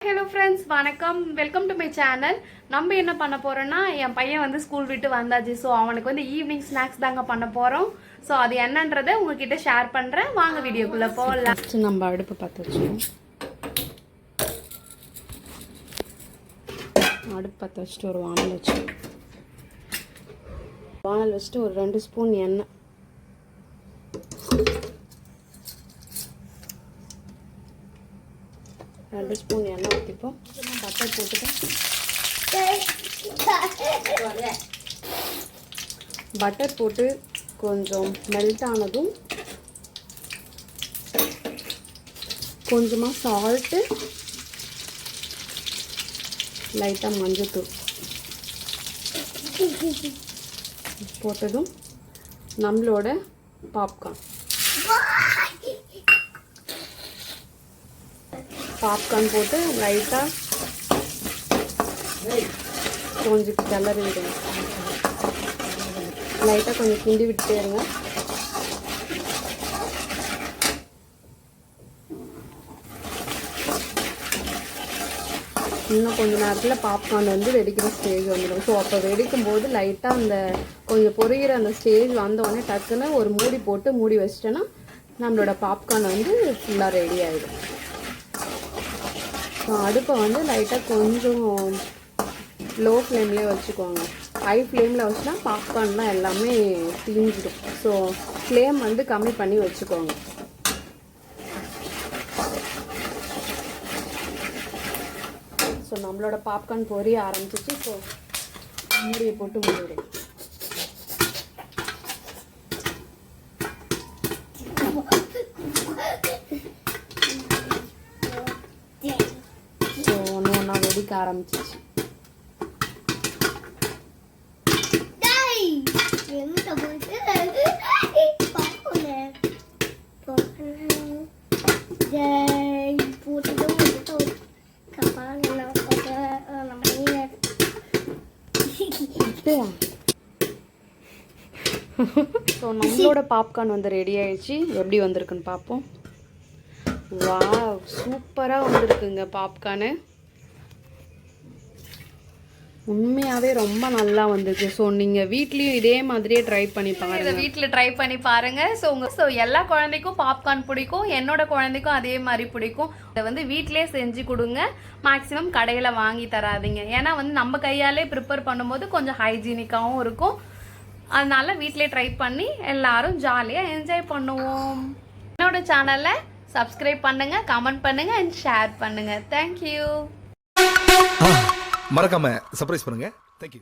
Hello friends, வணக்கம். Welcome to my channel. நம்ம என்ன பண்ண போறோம்னா என் பையன் வந்து ஸ்கூல் விட்டு வந்தாச்சு. சோ அவனுக்கு வந்து ஈவினிங் ஸ்நாக்ஸ் தாங்க பண்ண போறோம். சோ அது என்னன்றதை உங்ககிட்ட ஷேர் பண்றேன். வாங்க வீடியோக்குள்ள போலாம். ஃபர்ஸ்ட் நம்ம அடுப்பு பத்த வச்சுக்கோம். அடுப்பு பத்த வச்சுட்டு ஒரு வானல் வச்சுக்கோம். வானல் வச்சுட்டு ஒரு 2 ஸ்பூன் எண்ணெய், எண்ணெய் ஊற்றிப்போம். பட்டர் போட்டுப்போம். பட்டர் போட்டு கொஞ்சம் மெல்ட் ஆனதும் கொஞ்சமாக சால்ட்டு, லைட்டாக மஞ்சள்தூள் போட்டதும் நம்மளோட பாப்கார்ன் போட்டு லைட்டாக கொஞ்சம் கிளறி விடுங்க. லைட்டாக கொஞ்சம் கிண்டி விட்டுட்டே இருங்க. இன்னும் கொஞ்சம் நேரத்தில் பாப்கார்ன் வந்து வெடிக்கிற ஸ்டேஜ் வந்துடும். ஸோ அப்போ வெடிக்கும் போது லைட்டாக அந்த கொஞ்சம் பொரிகிற அந்த ஸ்டேஜ் வந்தோடனே டக்குன்னு ஒரு மூடி போட்டு மூடி வச்சிட்டோன்னா நம்மளோட பாப்கார்ன் வந்து ஃபுல்லாக ரெடி ஆகிடும். அடுப்பை வந்து லைட்டாக கொஞ்சம் லோ ஃப்ளேம்லேயே வச்சுக்கோங்க. ஹை ஃப்ளேமில் வச்சுனா பாப்கார்ன்லாம் எல்லாமே தீஞ்சிடும். ஸோ ஃப்ளேம் வந்து கம்மி பண்ணி வச்சுக்கோங்க. ஸோ நம்மளோட பாப்கார்ன் பொரிய ஆரம்பிச்சிச்சு. ஸோ மூடியை போட்டு மூடிடும். வெடிக்க ஆரம்பிச்சிச்சு. ஸோ நம்மளோட பாப்கார்ன் வந்து ரெடி ஆயிடுச்சு. எப்படி வந்திருக்குன்னு பார்ப்போம். வாவ், சூப்பராக வந்திருக்குங்க பாப்கார்னு. உண்மையாகவே ரொம்ப நல்லா வந்திருக்கு. ஸோ நீங்கள் வீட்லேயும் இதே மாதிரியே ட்ரை பண்ணி பாருங்கள். வீட்டில் ட்ரை பண்ணி பாருங்கள். ஸோ எல்லா குழந்தைக்கும் பாப்கார்ன் பிடிக்கும். என்னோட குழந்தைக்கும் அதே மாதிரி பிடிக்கும். அதை வந்து வீட்டிலே செஞ்சு கொடுங்க. மேக்ஸிமம் கடையில் வாங்கி தராதிங்க. ஏன்னா வந்து நம்ம கையாலே ப்ரிப்பேர் பண்ணும்போது கொஞ்சம் ஹைஜீனிக்காகவும் இருக்கும். அதனால வீட்டிலே ட்ரை பண்ணி எல்லாரும் ஜாலியாக என்ஜாய் பண்ணுவோம். என்னோட சேனலை சப்ஸ்கிரைப் பண்ணுங்கள், கமெண்ட் பண்ணுங்கள் அண்ட் ஷேர் பண்ணுங்கள். தேங்க்யூ. மறக்காம சர்ப்ரைஸ் பண்ணுங்க. தேங்க்யூ.